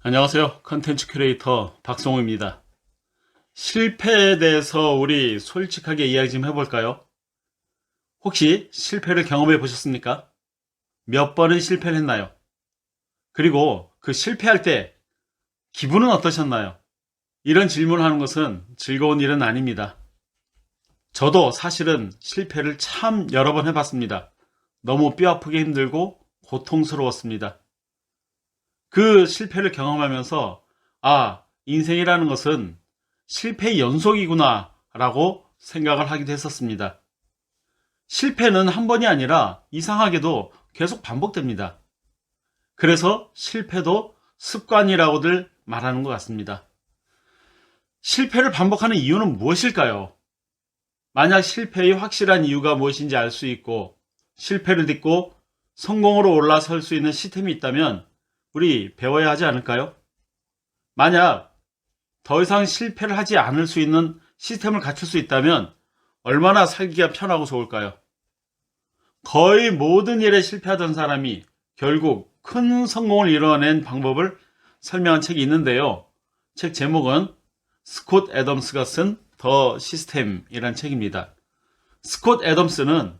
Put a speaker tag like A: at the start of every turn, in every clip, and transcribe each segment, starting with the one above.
A: 안녕하세요. 컨텐츠 큐레이터 박성호입니다. 실패에 대해서 우리 솔직하게 이야기 좀 해볼까요? 혹시 실패를 경험해 보셨습니까? 몇 번의 실패를 했나요? 그리고 그 실패할 때 기분은 어떠셨나요? 이런 질문을 하는 것은 즐거운 일은 아닙니다. 저도 사실은 실패를 참 여러 번 해봤습니다. 너무 뼈아프게 힘들고 고통스러웠습니다. 그 실패를 경험하면서 인생이라는 것은 실패의 연속이구나 라고 생각을 하기도 했었습니다. 실패는 한 번이 아니라 이상하게도 계속 반복됩니다. 그래서 실패도 습관이라고들 말하는 것 같습니다. 실패를 반복하는 이유는 무엇일까요? 만약 실패의 확실한 이유가 무엇인지 알 수 있고 실패를 딛고 성공으로 올라설 수 있는 시스템이 있다면 우리 배워야 하지 않을까요? 만약 더 이상 실패를 하지 않을 수 있는 시스템을 갖출 수 있다면 얼마나 살기가 편하고 좋을까요? 거의 모든 일에 실패하던 사람이 결국 큰 성공을 이뤄낸 방법을 설명한 책이 있는데요. 책 제목은 스콧 애덤스가 쓴 더 시스템이란 책입니다. 스콧 애덤스는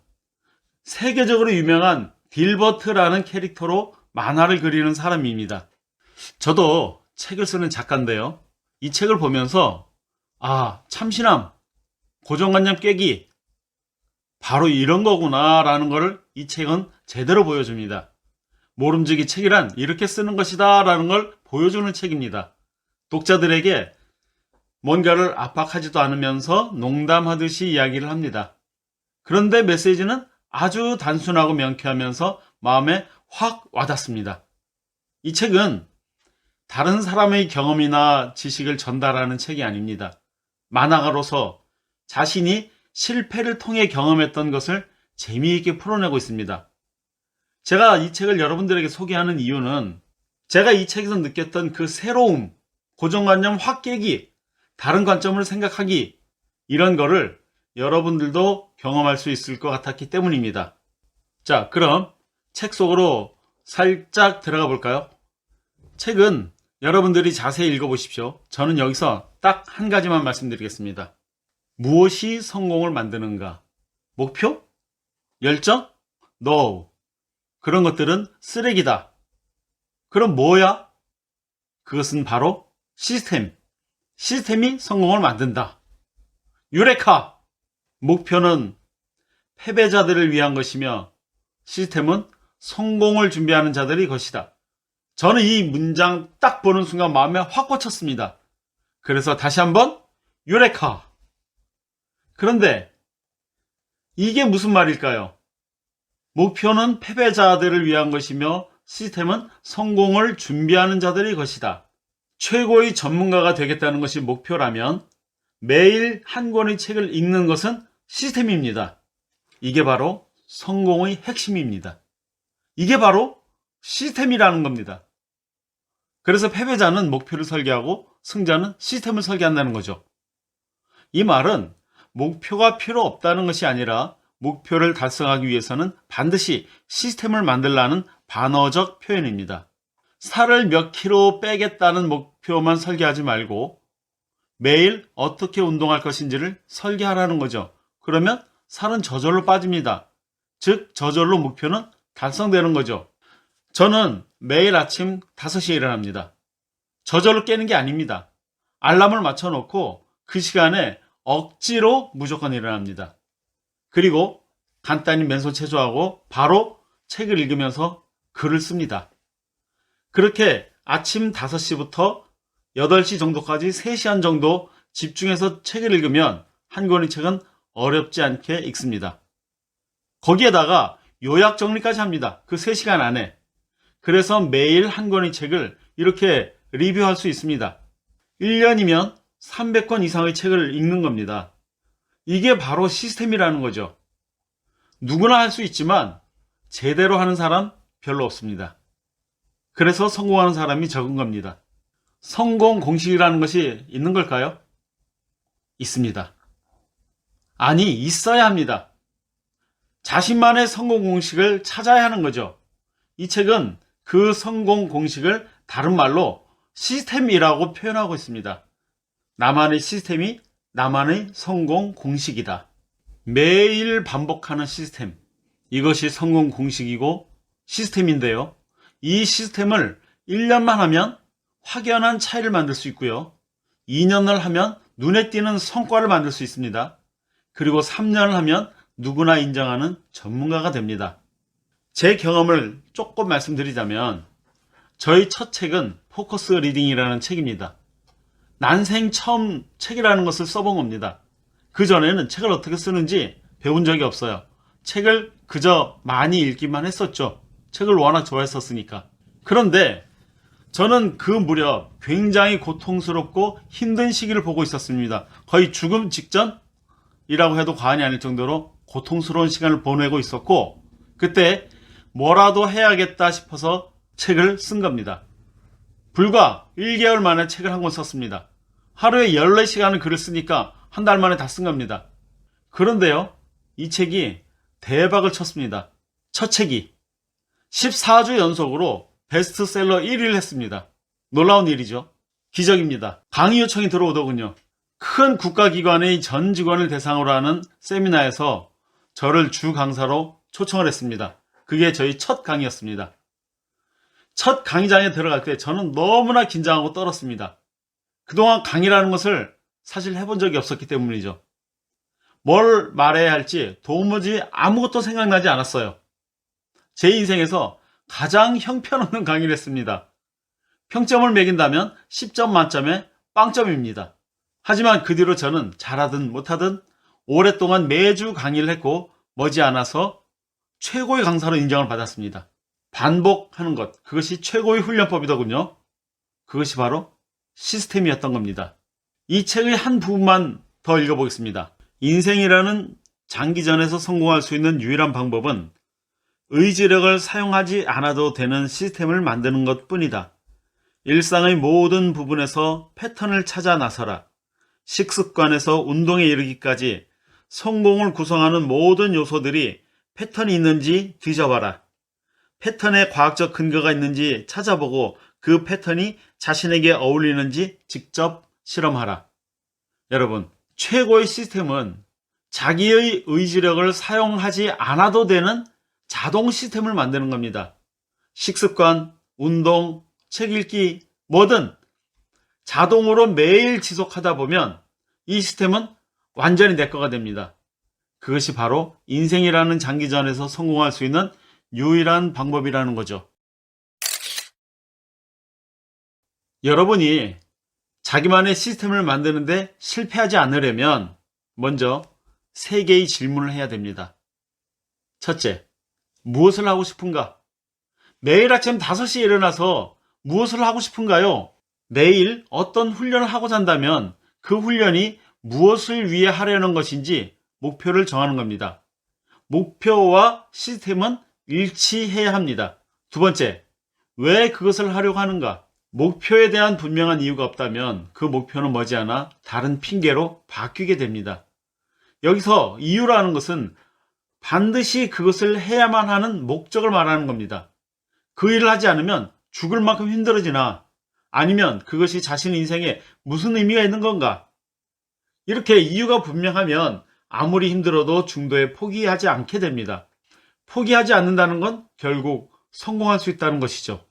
A: 세계적으로 유명한 딜버트라는 캐릭터로 만화를 그리는 사람입니다. 저도 책을 쓰는 작가인데요. 이 책을 보면서 참신함, 고정관념 깨기, 바로 이런 거구나 라는 것을 이 책은 제대로 보여줍니다. 모름지기 책이란 이렇게 쓰는 것이다 라는 걸 보여주는 책입니다. 독자들에게 뭔가를 압박하지도 않으면서 농담하듯이 이야기를 합니다. 그런데 메시지는 아주 단순하고 명쾌하면서 마음에 확 와닿습니다. 이 책은 다른 사람의 경험이나 지식을 전달하는 책이 아닙니다. 만화가로서 자신이 실패를 통해 경험했던 것을 재미있게 풀어내고 있습니다. 제가 이 책을 여러분들에게 소개하는 이유는 제가 이 책에서 느꼈던 그 새로움, 고정관념 확 깨기, 다른 관점을 생각하기, 이런 거를 여러분들도 경험할 수 있을 것 같았기 때문입니다. 자, 그럼 책 속으로 살짝 들어가 볼까요? 책은 여러분들이 자세히 읽어보십시오. 저는 여기서 딱 한 가지만 말씀드리겠습니다. 무엇이 성공을 만드는가? 목표? 열정? No. 그런 것들은 쓰레기다. 그럼 뭐야? 그것은 바로 시스템. 시스템이 성공을 만든다. 유레카! 목표는 패배자들을 위한 것이며 시스템은 성공을 준비하는 자들의 것이다. 저는 이 문장 딱 보는 순간 마음에 확 꽂혔습니다. 그래서 다시 한번 유레카! 그런데 이게 무슨 말일까요? 목표는 패배자들을 위한 것이며 시스템은 성공을 준비하는 자들의 것이다. 최고의 전문가가 되겠다는 것이 목표라면 매일 한 권의 책을 읽는 것은 시스템입니다. 이게 바로 성공의 핵심입니다. 이게 바로 시스템이라는 겁니다. 그래서 패배자는 목표를 설계하고 승자는 시스템을 설계한다는 거죠. 이 말은 목표가 필요 없다는 것이 아니라 목표를 달성하기 위해서는 반드시 시스템을 만들라는 반어적 표현입니다. 살을 몇 킬로 빼겠다는 목표만 설계하지 말고 매일 어떻게 운동할 것인지를 설계하라는 거죠. 그러면 살은 저절로 빠집니다. 즉 저절로 목표는 달성되는 거죠. 저는 매일 아침 5시에 일어납니다. 저절로 깨는 게 아닙니다. 알람을 맞춰놓고 그 시간에 억지로 무조건 일어납니다. 그리고 간단히 맨손 체조하고 바로 책을 읽으면서 글을 씁니다. 그렇게 아침 5시부터 8시 정도까지 3시간 정도 집중해서 책을 읽으면 한 권의 책은 어렵지 않게 읽습니다. 거기에다가 요약 정리까지 합니다. 그 3시간 안에. 그래서 매일 한 권의 책을 이렇게 리뷰할 수 있습니다. 1년이면 300권 이상의 책을 읽는 겁니다. 이게 바로 시스템이라는 거죠. 누구나 할 수 있지만 제대로 하는 사람 별로 없습니다. 그래서 성공하는 사람이 적은 겁니다. 성공 공식이라는 것이 있는 걸까요? 있습니다. 아니, 있어야 합니다. 자신만의 성공 공식을 찾아야 하는 거죠. 이 책은 그 성공 공식을 다른 말로 시스템이라고 표현하고 있습니다. 나만의 시스템이 나만의 성공 공식이다. 매일 반복하는 시스템. 이것이 성공 공식이고 시스템인데요. 이 시스템을 1년만 하면 확연한 차이를 만들 수 있고요. 2년을 하면 눈에 띄는 성과를 만들 수 있습니다. 그리고 3년을 하면 누구나 인정하는 전문가가 됩니다. 제 경험을 조금 말씀드리자면 저희 첫 책은 포커스 리딩이라는 책입니다. 난생 처음 책이라는 것을 써본 겁니다. 그전에는 책을 어떻게 쓰는지 배운 적이 없어요. 책을 그저 많이 읽기만 했었죠. 책을 워낙 좋아했었으니까. 그런데 저는 그 무렵 굉장히 고통스럽고 힘든 시기를 보고 있었습니다. 거의 죽음 직전이라고 해도 과언이 아닐 정도로 고통스러운 시간을 보내고 있었고, 그때 뭐라도 해야겠다 싶어서 책을 쓴 겁니다. 불과 1개월 만에 책을 한 권 썼습니다. 하루에 14시간을 글을 쓰니까 한 달 만에 다 쓴 겁니다. 그런데요, 이 책이 대박을 쳤습니다. 첫 책이 14주 연속으로 베스트셀러 1위를 했습니다. 놀라운 일이죠. 기적입니다. 강의 요청이 들어오더군요. 큰 국가기관의 전 직원을 대상으로 하는 세미나에서 저를 주 강사로 초청을 했습니다. 그게 저희 첫 강의였습니다. 첫 강의장에 들어갈 때 저는 너무나 긴장하고 떨었습니다. 그동안 강의라는 것을 사실 해본 적이 없었기 때문이죠. 뭘 말해야 할지 도무지 아무것도 생각나지 않았어요. 제 인생에서 가장 형편없는 강의를 했습니다. 평점을 매긴다면 10점 만점에 빵점입니다. 하지만 그 뒤로 저는 잘하든 못하든 오랫동안 매주 강의를 했고 머지않아서 최고의 강사로 인정을 받았습니다. 반복하는 것, 그것이 최고의 훈련법이더군요. 그것이 바로 시스템이었던 겁니다. 이 책의 한 부분만 더 읽어보겠습니다. 인생이라는 장기전에서 성공할 수 있는 유일한 방법은 의지력을 사용하지 않아도 되는 시스템을 만드는 것 뿐이다. 일상의 모든 부분에서 패턴을 찾아 나서라. 식습관에서 운동에 이르기까지 성공을 구성하는 모든 요소들이 패턴이 있는지 뒤져봐라. 패턴에 과학적 근거가 있는지 찾아보고 그 패턴이 자신에게 어울리는지 직접 실험하라. 여러분, 최고의 시스템은 자기의 의지력을 사용하지 않아도 되는 자동 시스템을 만드는 겁니다. 식습관, 운동, 책 읽기, 뭐든 자동으로 매일 지속하다 보면 이 시스템은 완전히 내 거가 됩니다. 그것이 바로 인생이라는 장기전에서 성공할 수 있는 유일한 방법이라는 거죠. 여러분이 자기만의 시스템을 만드는데 실패하지 않으려면 먼저 3개의 질문을 해야 됩니다. 첫째, 무엇을 하고 싶은가? 매일 아침 5시에 일어나서 무엇을 하고 싶은가요? 매일 어떤 훈련을 하고 잔다면 그 훈련이 무엇을 위해 하려는 것인지 목표를 정하는 겁니다. 목표와 시스템은 일치해야 합니다. 두 번째, 왜 그것을 하려고 하는가? 목표에 대한 분명한 이유가 없다면 그 목표는 머지않아 다른 핑계로 바뀌게 됩니다. 여기서 이유라는 것은 반드시 그것을 해야만 하는 목적을 말하는 겁니다. 그 일을 하지 않으면 죽을 만큼 힘들어지나 아니면 그것이 자신 인생에 무슨 의미가 있는 건가? 이렇게 이유가 분명하면 아무리 힘들어도 중도에 포기하지 않게 됩니다. 포기하지 않는다는 건 결국 성공할 수 있다는 것이죠.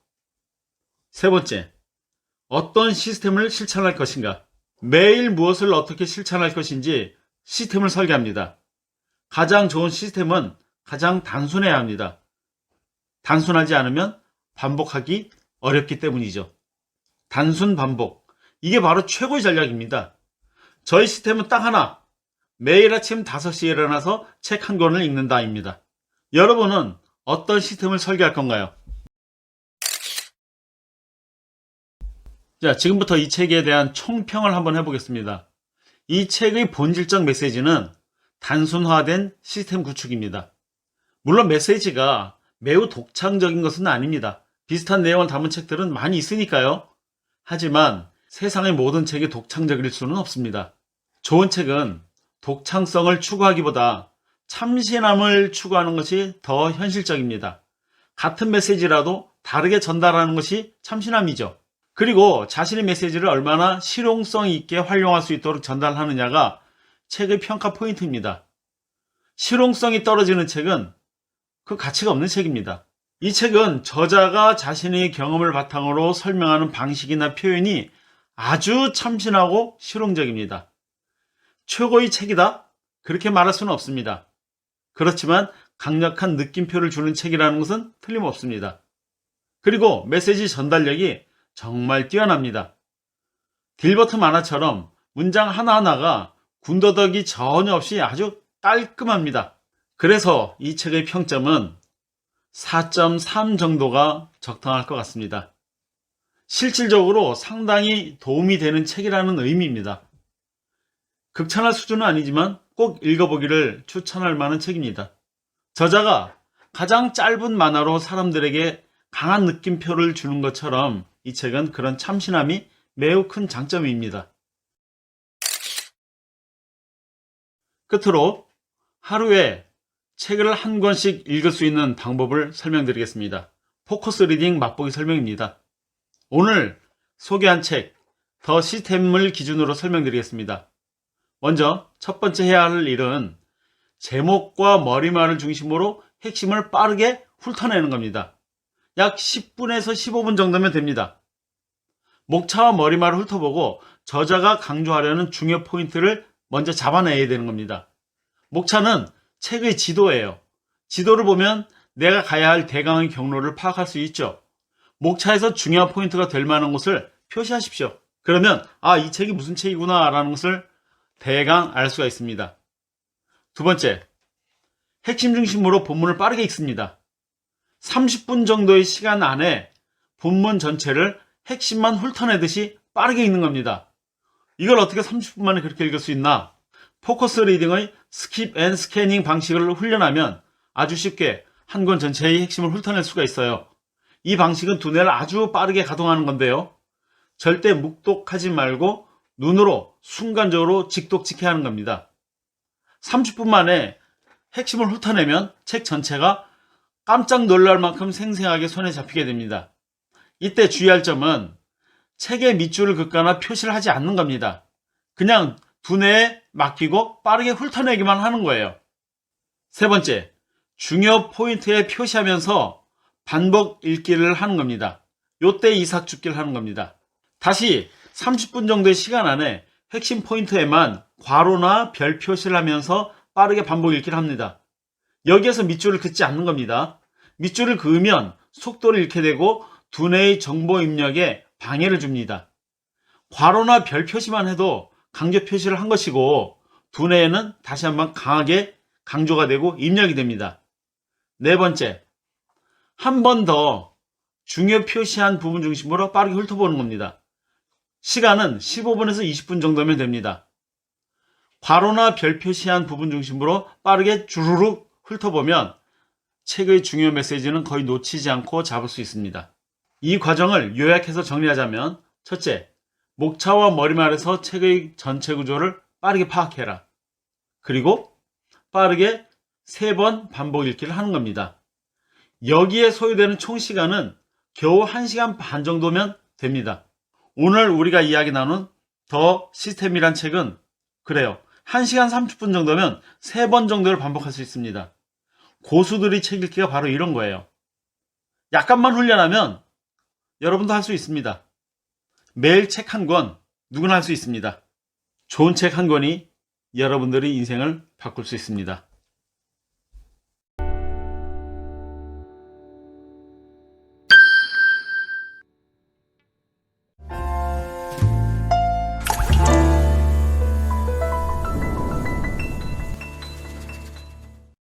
A: 세 번째, 어떤 시스템을 실천할 것인가? 매일 무엇을 어떻게 실천할 것인지 시스템을 설계합니다. 가장 좋은 시스템은 가장 단순해야 합니다. 단순하지 않으면 반복하기 어렵기 때문이죠. 단순 반복, 이게 바로 최고의 전략입니다. 저희 시스템은 딱 하나, 매일 아침 5시에 일어나서 책 한 권을 읽는다입니다. 여러분은 어떤 시스템을 설계할 건가요? 자, 지금부터 이 책에 대한 총평을 한번 해보겠습니다. 이 책의 본질적 메시지는 단순화된 시스템 구축입니다. 물론 메시지가 매우 독창적인 것은 아닙니다. 비슷한 내용을 담은 책들은 많이 있으니까요. 하지만 세상의 모든 책이 독창적일 수는 없습니다. 좋은 책은 독창성을 추구하기보다 참신함을 추구하는 것이 더 현실적입니다. 같은 메시지라도 다르게 전달하는 것이 참신함이죠. 그리고 자신의 메시지를 얼마나 실용성 있게 활용할 수 있도록 전달하느냐가 책의 평가 포인트입니다. 실용성이 떨어지는 책은 그 가치가 없는 책입니다. 이 책은 저자가 자신의 경험을 바탕으로 설명하는 방식이나 표현이 아주 참신하고 실용적입니다. 최고의 책이다? 그렇게 말할 수는 없습니다. 그렇지만 강력한 느낌표를 주는 책이라는 것은 틀림없습니다. 그리고 메시지 전달력이 정말 뛰어납니다. 딜버트 만화처럼 문장 하나하나가 군더더기 전혀 없이 아주 깔끔합니다. 그래서 이 책의 평점은 4.3 정도가 적당할 것 같습니다. 실질적으로 상당히 도움이 되는 책이라는 의미입니다. 극찬할 수준은 아니지만 꼭 읽어보기를 추천할 만한 책입니다. 저자가 가장 짧은 만화로 사람들에게 강한 느낌표를 주는 것처럼 이 책은 그런 참신함이 매우 큰 장점입니다. 끝으로 하루에 책을 한 권씩 읽을 수 있는 방법을 설명드리겠습니다. 포커스 리딩 맛보기 설명입니다. 오늘 소개한 책, 더 시스템을 기준으로 설명드리겠습니다. 먼저 첫 번째 해야 할 일은 제목과 머리말을 중심으로 핵심을 빠르게 훑어내는 겁니다. 약 10분에서 15분 정도면 됩니다. 목차와 머리말을 훑어보고 저자가 강조하려는 중요 포인트를 먼저 잡아내야 되는 겁니다. 목차는 책의 지도예요. 지도를 보면 내가 가야 할 대강의 경로를 파악할 수 있죠. 목차에서 중요한 포인트가 될 만한 곳을 표시하십시오. 그러면 이 책이 무슨 책이구나 라는 것을 대강 알 수가 있습니다. 두 번째, 핵심 중심으로 본문을 빠르게 읽습니다. 30분 정도의 시간 안에 본문 전체를 핵심만 훑어내듯이 빠르게 읽는 겁니다. 이걸 어떻게 30분 만에 그렇게 읽을 수 있나? 포커스 리딩의 스킵 앤 스캐닝 방식을 훈련하면 아주 쉽게 한 권 전체의 핵심을 훑어낼 수가 있어요. 이 방식은 두뇌를 아주 빠르게 가동하는 건데요. 절대 묵독하지 말고 눈으로 순간적으로 직독직해야 하는 겁니다. 30분 만에 핵심을 훑어내면 책 전체가 깜짝 놀랄 만큼 생생하게 손에 잡히게 됩니다. 이때 주의할 점은 책의 밑줄을 긋거나 표시를 하지 않는 겁니다. 그냥 두뇌에 맡기고 빠르게 훑어내기만 하는 거예요. 세 번째, 중요 포인트에 표시하면서 반복 읽기를 하는 겁니다. 요때 이삭죽기를 하는 겁니다. 다시 30분 정도의 시간 안에 핵심 포인트에만 괄호나 별 표시를 하면서 빠르게 반복 읽기를 합니다. 여기에서 밑줄을 긋지 않는 겁니다. 밑줄을 그으면 속도를 잃게 되고 두뇌의 정보 입력에 방해를 줍니다. 괄호나 별 표시만 해도 강조 표시를 한 것이고 두뇌에는 다시 한번 강하게 강조가 되고 입력이 됩니다. 네 번째, 한 번 더 중요 표시한 부분 중심으로 빠르게 훑어보는 겁니다. 시간은 15분에서 20분 정도면 됩니다. 괄호나 별 표시한 부분 중심으로 빠르게 주르륵 훑어보면 책의 중요 메시지는 거의 놓치지 않고 잡을 수 있습니다. 이 과정을 요약해서 정리하자면 첫째, 목차와 머리말에서 책의 전체 구조를 빠르게 파악해라. 그리고 빠르게 3번 반복 읽기를 하는 겁니다. 여기에 소요되는 총 시간은 겨우 1시간 반 정도면 됩니다. 오늘 우리가 이야기 나눈 더 시스템이란 책은 그래요. 1시간 30분 정도면 3번 정도를 반복할 수 있습니다. 고수들이 책 읽기가 바로 이런 거예요. 약간만 훈련하면 여러분도 할 수 있습니다. 매일 책 한 권 누구나 할 수 있습니다. 좋은 책 한 권이 여러분들의 인생을 바꿀 수 있습니다.